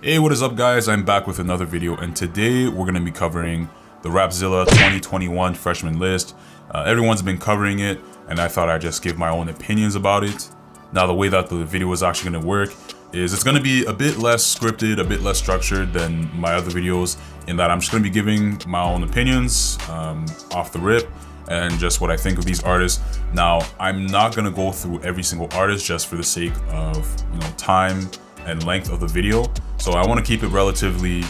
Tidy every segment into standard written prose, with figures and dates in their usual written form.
Hey, what is up guys? I'm back with another video, and today we're going to be covering the Rapzilla 2021 freshman list. Everyone's been covering it, and I thought I'd just give my own opinions about it. Now, the way that the video is actually going to work is it's going to be a bit less scripted, a bit less structured than my other videos, in that I'm just going to be giving my own opinions off the rip and just what I think of these artists. Now, I'm not going to go through every single artist just for the sake of, time and length of the video. So I want to keep it relatively,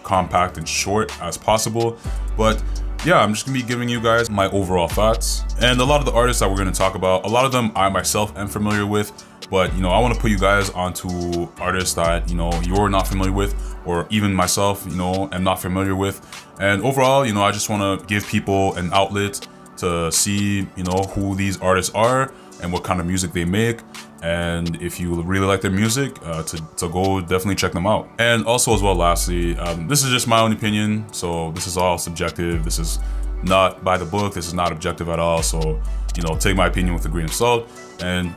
compact and short as possible. But yeah, I'm just gonna be giving you guys my overall thoughts. And a lot of the artists that we're gonna talk about, a lot of them I myself am familiar with, but I want to put you guys onto artists that you're not familiar with, or even myself am not familiar with. And overall, I just want to give people an outlet to see who these artists are and what kind of music they make. And if you really like their music, to go definitely check them out. And also as well, lastly, this is just my own opinion, so this is all subjective. This is not by the book. This is not objective at all. So take my opinion with a grain of salt, and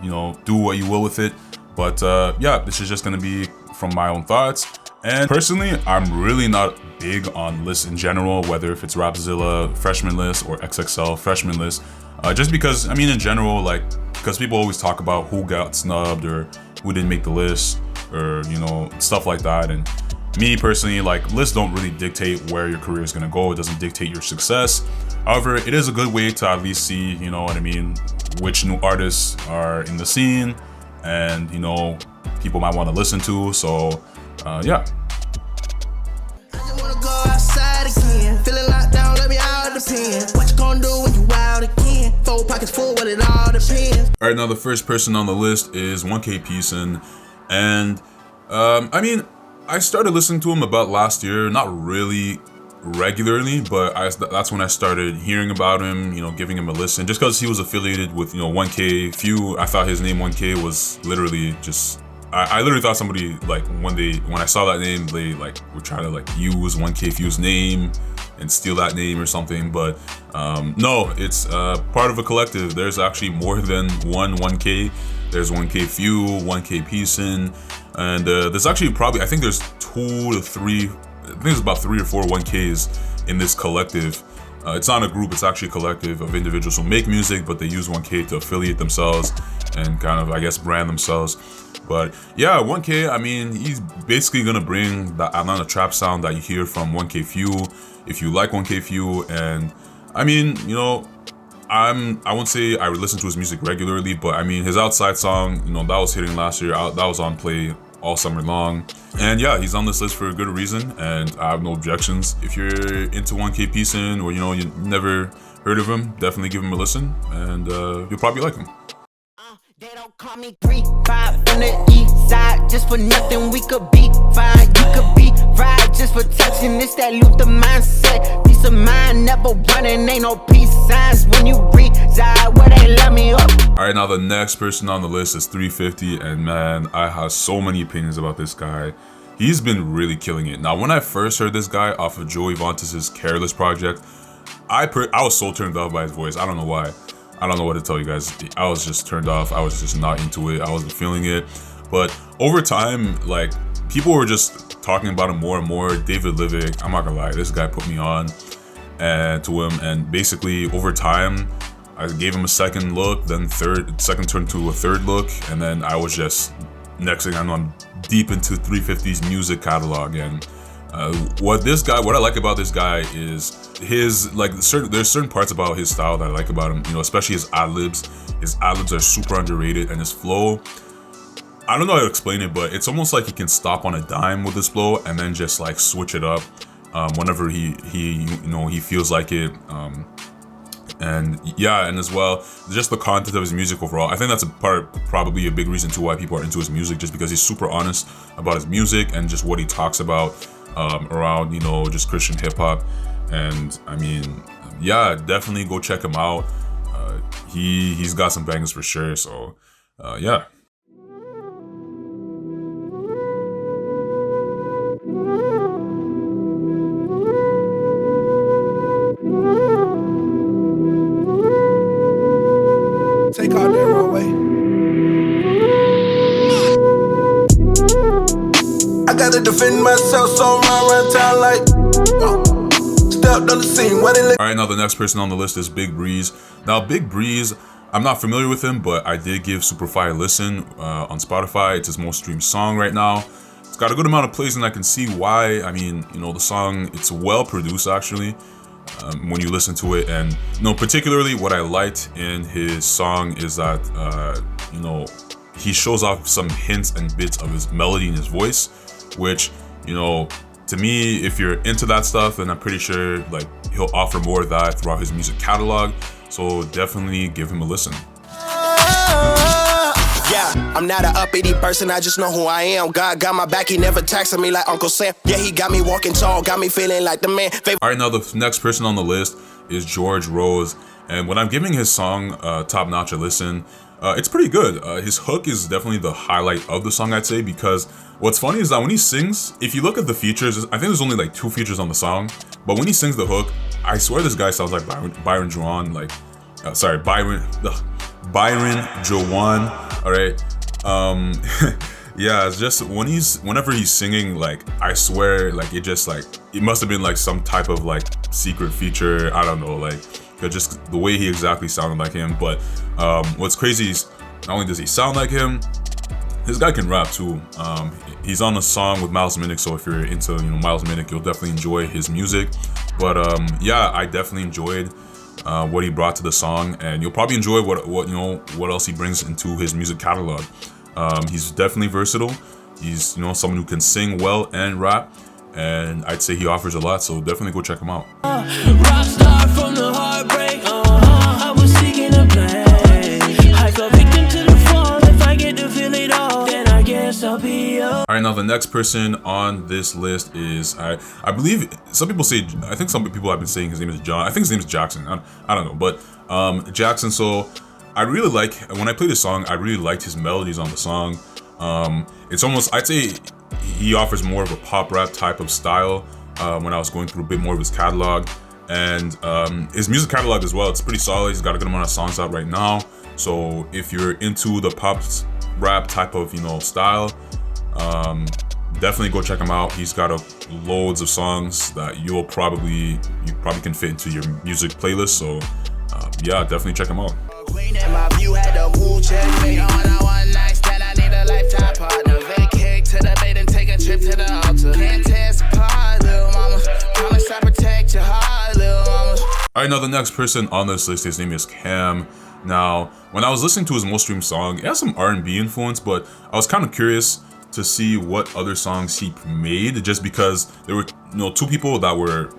do what you will with it. But yeah, this is just gonna be from my own thoughts. And personally, I'm really not big on lists in general, whether if it's Rapzilla freshman list or XXL freshman list, just because in general, because people always talk about who got snubbed or who didn't make the list, or stuff like that. And me personally, lists don't really dictate where your career is going to go. It doesn't dictate your success. However, it is a good way to at least see, which new artists are in the scene, and people might want to listen to. So yeah. Feeling locked down, let me out of the pen. What you gonna do when you out again? 4 pockets full, but it all depends. Alright, now the first person on the list is 1K Peason. And I started listening to him about last year, not really regularly, but that's when I started hearing about him, giving him a listen. Just because he was affiliated with 1K Few, I thought his name 1K was literally just, I literally thought somebody, when I saw that name, they were trying to use 1K Few's name and steal that name or something. But no, it's part of a collective. There's actually more than one 1K. There's 1K Few, 1K Peason, and there's actually I think there's 2 to 3, I think there's about 3 or 4 1Ks in this collective. It's not a group, it's actually a collective of individuals who make music, but they use 1K to affiliate themselves and kind of, I guess, brand themselves. But yeah, 1K, he's basically gonna bring the Atlanta trap sound that you hear from 1K Few, if you like 1K Few. And I won't say I would listen to his music regularly, but his Outside song, that was hitting last year, that was on play all summer long. And yeah, he's on this list for a good reason, and I have no objections. If you're into 1K Peason, or you never heard of him, definitely give him a listen, and you'll probably like him. They don't call me 3-5 from the east side. Just for nothing, we could be fine. You could be right just for touching. It's that Luther mindset. Peace of mind, never running. Ain't no peace signs when you reside where they let me up. Alright, now the next person on the list is 350, and man, I have so many opinions about this guy. He's been really killing it. Now, when I first heard this guy off of Joey Vontas' Careless project, I was so turned off by his voice. I don't know why. I don't know what to tell you guys. I was just turned off. I was just not into it. I wasn't feeling it. But over time, people were just talking about him more and more. David Livick, I'm not gonna lie, this guy put me on to him. And basically, over time, I gave him a second look, then second turned to a third look, and then I was just, next thing I know, I'm deep into 350's music catalog. And what I like about this guy is his there's certain parts about his style that I like about him, especially his ad-libs. His ad-libs are super underrated, and his flow, I don't know how to explain it, but it's almost like he can stop on a dime with his flow and then just switch it up whenever he feels like it. And yeah, and as well, just the content of his music overall, I think that's probably a big reason too why people are into his music, just because he's super honest about his music and just what he talks about around just Christian hip-hop. And yeah, definitely go check him out. He's got some bangers for sure. So yeah. Take all that runway. I gotta defend myself, so I'm around town like stepped on the scene. What it Alright, now the next person on the list is Big Breeze. Now Big Breeze, I'm not familiar with him, but I did give Superfly a listen on Spotify. It's his most streamed song right now. It's got a good amount of plays, and I can see why. I mean, you know, the song, it's well produced actually when you listen to it. And you know, particularly what I liked in his song is that you know, he shows off some hints and bits of his melody in his voice, which, you know, to me, if you're into that stuff, then I'm pretty sure like he'll offer more of that throughout his music catalog. So definitely give him a listen. Yeah, I'm not an uppity person, I just know who I am. God got my back, he never taxing me like Uncle Sam. Yeah, he got me walking tall, got me feeling like the man. Alright, now the next person on the list is George Rose. And when I'm giving his song Top Notch a listen, it's pretty good. His hook is definitely the highlight of the song, I'd say, because what's funny is that when he sings, if you look at the features, I think there's only like 2 features on the song, but when he sings the hook, I swear this guy sounds like Byron Juwan, like, Byron Juwan, alright? Yeah, it's just whenever he's singing, like, I swear, like, it must have been like some type of like secret feature, I don't know, like, just the way he exactly sounded like him. But what's crazy is not only does he sound like him, this guy can rap too. He's on a song with Miles Minnick, so if you're into, you know, Miles Minnick, you'll definitely enjoy his music. But yeah, I definitely enjoyed what he brought to the song, and you'll probably enjoy what else he brings into his music catalog. He's definitely versatile. He's, you know, someone who can sing well and rap, and I'd say he offers a lot, so definitely go check him out. Rockstar from the heartbreak. I was seeking a play. I fell victim to the fall. If I get to feel it all, then I guess I'll be up. Alright, now the next person on this list is, I believe, some people say, I think some people have been saying his name is John. I think his name is Jackson. I don't know, but Jackson. So I really like, when I played this song, I really liked his melodies on the song. It's almost, I'd say he offers more of a pop rap type of style when I was going through a bit more of his catalog. And his music catalog as well, it's pretty solid. He's got a good amount of songs out right now. So if you're into the pop rap type of, you know, style, definitely go check him out. He's got loads of songs that you probably can fit into your music playlist. So yeah, definitely check him out. Queen in my view had a mood check. Make on a one night stand, I need a lifetime partner. Vacate to the bait and take a trip to the altar. Can't test apart, little mama. Promise I protect your heart, little mama. Alright, now the next person on this list, his name is Cam. Now, when I was listening to his most streamed song, it has some R&B influence, but I was kind of curious to see what other songs he made, just because there were, you know, 2 people that were,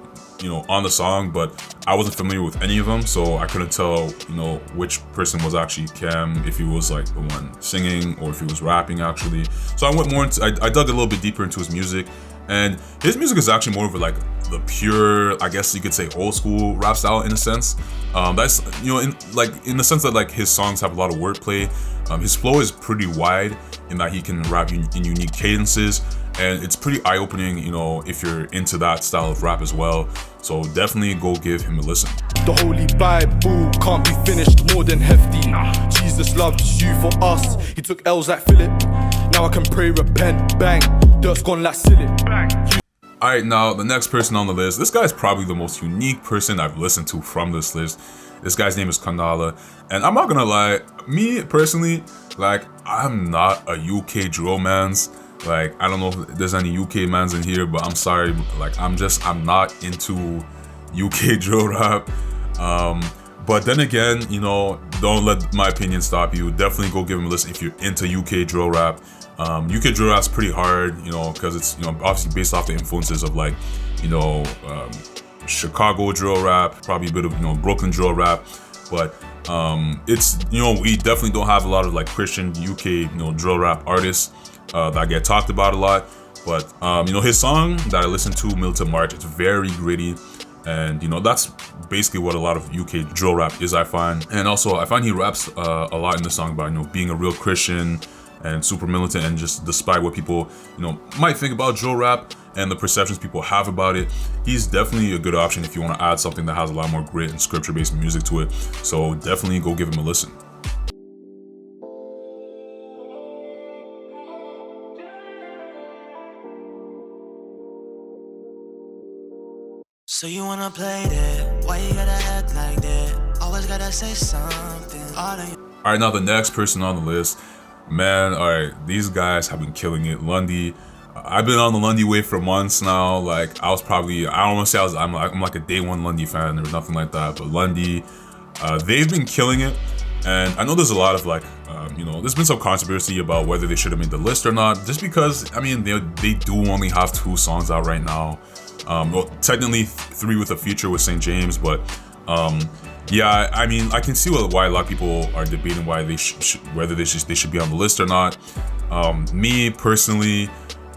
you know, on the song, but I wasn't familiar with any of them, so I couldn't tell, you know, which person was actually Cam, if he was like the one singing or if he was rapping actually. So I went more into, I dug a little bit deeper into his music, and his music is actually more of like the pure, I guess you could say, old school rap style in a sense. That's, you know, in the sense that like his songs have a lot of wordplay. His flow is pretty wide in that he can rap in unique cadences, and it's pretty eye-opening, you know, if you're into that style of rap as well. So definitely go give him a listen. The Holy Bible can't be finished more than hefty. Jesus loves you for us. He took L's like Philip. Now I can pray, repent, bang. Dirt's gone like silly. Alright, now the next person on the list, this guy's probably the most unique person I've listened to from this list. This guy's name is Kandala, and I'm not gonna lie, me personally, like, I'm not a UK drill mans. Like, I don't know if there's any UK mans in here, but I'm sorry, like, I'm not into UK drill rap. But then again, you know, don't let my opinion stop you. Definitely go give him a listen if you're into UK drill rap. UK drill rap's pretty hard, you know, because it's, you know, obviously based off the influences of, like, you know, Chicago drill rap, probably a bit of, you know, Brooklyn drill rap, but it's, you know, we definitely don't have a lot of like Christian UK, you know, drill rap artists that get talked about a lot. But you know, his song that I listened to, Militant March, it's very gritty, and you know, that's basically what a lot of UK drill rap is, I find. And also I find he raps a lot in the song about, you know, being a real Christian and super militant, and just despite what people, you know, might think about drill rap and the perceptions people have about it, he's definitely a good option if you want to add something that has a lot more grit and scripture-based music to it. So definitely go give him a listen. So you wanna play that? Why you gotta act like that? Always gotta say something. Alright, now the next person on the list, man, alright, these guys have been killing it. Lundy. I've been on the Lundy wave for months now. Like, I was probably, I don't want to say I'm like a day one Lundy fan or nothing like that, but Lundy, they've been killing it. And I know there's a lot of like, you know, there's been some controversy about whether they should have made the list or not, just because, I mean, they do only have 2 songs out right now. Well, technically 3 with a feature with St. James, but yeah, I mean, I can see why a lot of people are debating why they whether they should be on the list or not. Me personally,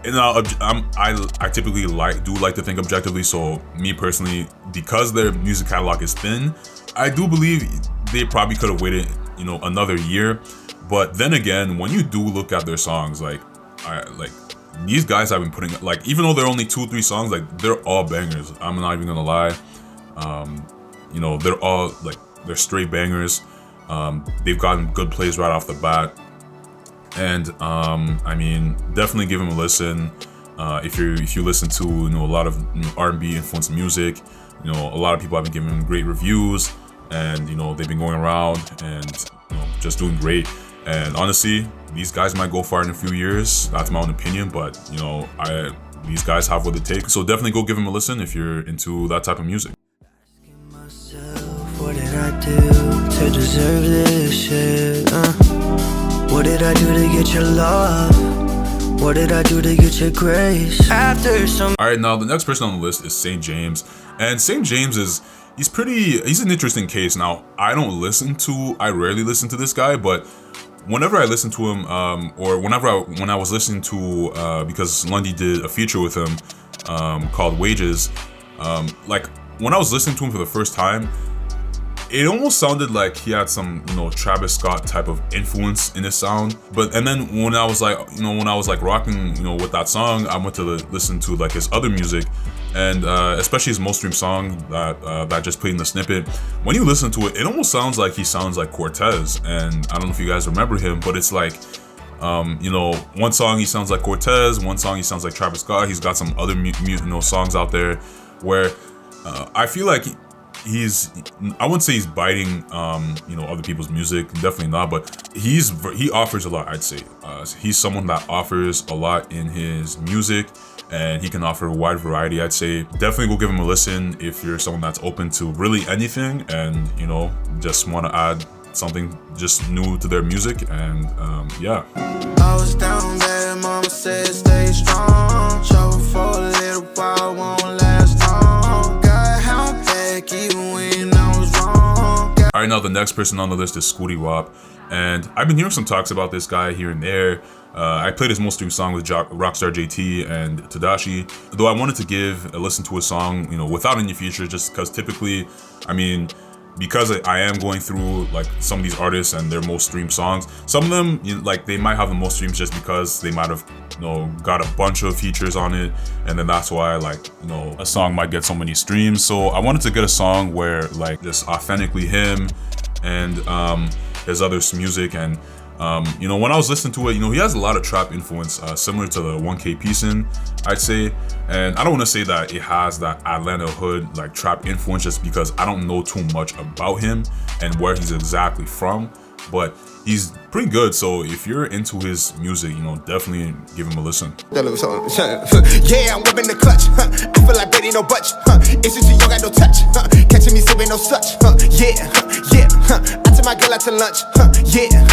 you know, I typically do like to think objectively. So me personally, because their music catalog is thin, I do believe they probably could have waited, you know, another year. But then again, when you do look at their songs, like these guys have been putting, like, even though they're only 2-3 songs, like, they're all bangers. I'm not even gonna lie. You know, they're all like, they're straight bangers. They've gotten good plays right off the bat. And I mean, definitely give them a listen. If you listen to, you know, a lot of, you know, R&B influenced music, you know, a lot of people have been giving them great reviews, and, you know, they've been going around and, you know, just doing great. And honestly, these guys might go far in a few years. That's my own opinion, but, you know, these guys have what it takes. So definitely go give them a listen if you're into that type of music. What did I do to deserve this shit? What did I do to get your love? What did I do to get your grace? After some. Alright, now the next person on the list is St. James. And St. James he's an interesting case. Now, I rarely listen to this guy, but whenever I listen to him, or when I was listening to, because Lundy did a feature with him called Wages, like, when I was listening to him for the first time, it almost sounded like he had some, you know, Travis Scott type of influence in his sound. And then when I was like rocking, you know, with that song, I went to listen to like his other music, and especially his most streamed song that I just played in the snippet. When you listen to it, it almost sounds like he sounds like Cortez. And I don't know if you guys remember him, but it's like, you know, one song he sounds like Cortez, one song he sounds like Travis Scott. He's got some other you know, songs out there where I feel like I wouldn't say he's biting, you know, other people's music, definitely not, but he offers a lot, I'd say. He's someone that offers a lot in his music, and he can offer a wide variety, I'd say. Definitely go give him a listen if you're someone that's open to really anything, and, you know, just want to add something just new to their music. And yeah. I was down bad, mama said stay strong. Trouble for a little while, won't last long. Got help back even when I was wrong. Alright, now the next person on the list is Scooty Wap. And I've been hearing some talks about this guy here and there. I played his most streamed song with Rockstar JT and Tadashi, though I wanted to give a listen to a song, you know, without any features, just because typically, I mean, because I am going through like some of these artists and their most streamed songs, some of them, you know, like, they might have the most streams just because they might have, you know, got a bunch of features on it, and then that's why, like, you know, a song might get so many streams. So I wanted to get a song where, like, just authentically him and his other music. And you know, when I was listening to it, you know, he has a lot of trap influence, similar to the 1K Peacein', I'd say. And I don't want to say that it has that Atlanta hood like trap influence, just because I don't know too much about him and where he's exactly from, but he's pretty good. So if you're into his music, you know, definitely give him a listen. Yeah, I'm whipping the clutch. I feel like Betty no butch. It's just you got no touch. Catching me sipping no such. Yeah. I took my girl out to lunch. Yeah.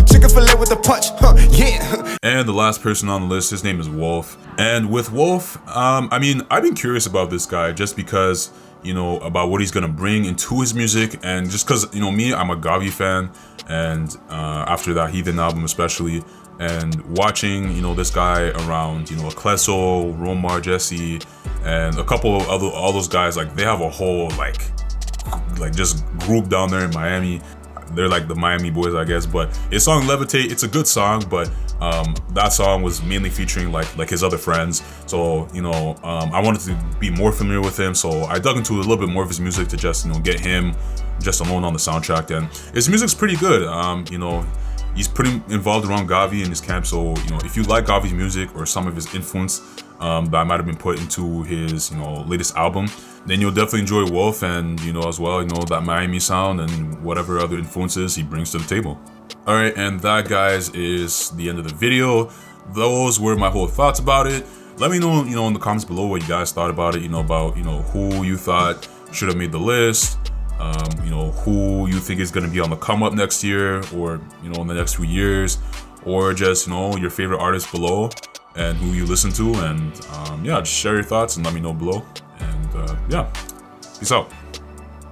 Chicken fillet with a punch. Yeah. And the last person on the list, his name is Wolf. And with Wolf, I mean, I've been curious about this guy just because, you know, about what he's gonna bring into his music, and just because, you know, me, I'm a Gavi fan, and after that Heathen album especially, and watching, you know, this guy around, you know, Ecleso, Romar, Jesse, and a couple of all those guys, like, they have a whole like just group down there in Miami. They're like the Miami boys, I guess. But his song Levitate, it's a good song, but that song was mainly featuring like his other friends. So, you know, I wanted to be more familiar with him, so I dug into a little bit more of his music to just, you know, get him just alone on the soundtrack. And his music's pretty good. You know, he's pretty involved around Gavi in his camp. So, you know, if you like Gavi's music or some of his influence that might have been put into his, you know, latest album, then you'll definitely enjoy Wolf, and, you know, as well, you know, that Miami sound and whatever other influences he brings to the table. All right, and that, guys, is the end of the video. Those were my whole thoughts about it. Let me know, you know, in the comments below what you guys thought about it, you know, about, you know, who you thought should have made the list, you know, who you think is going to be on the come up next year, or, you know, in the next few years, or just, you know, your favorite artists below and who you listen to. And yeah, just share your thoughts and let me know below. And yeah, peace out.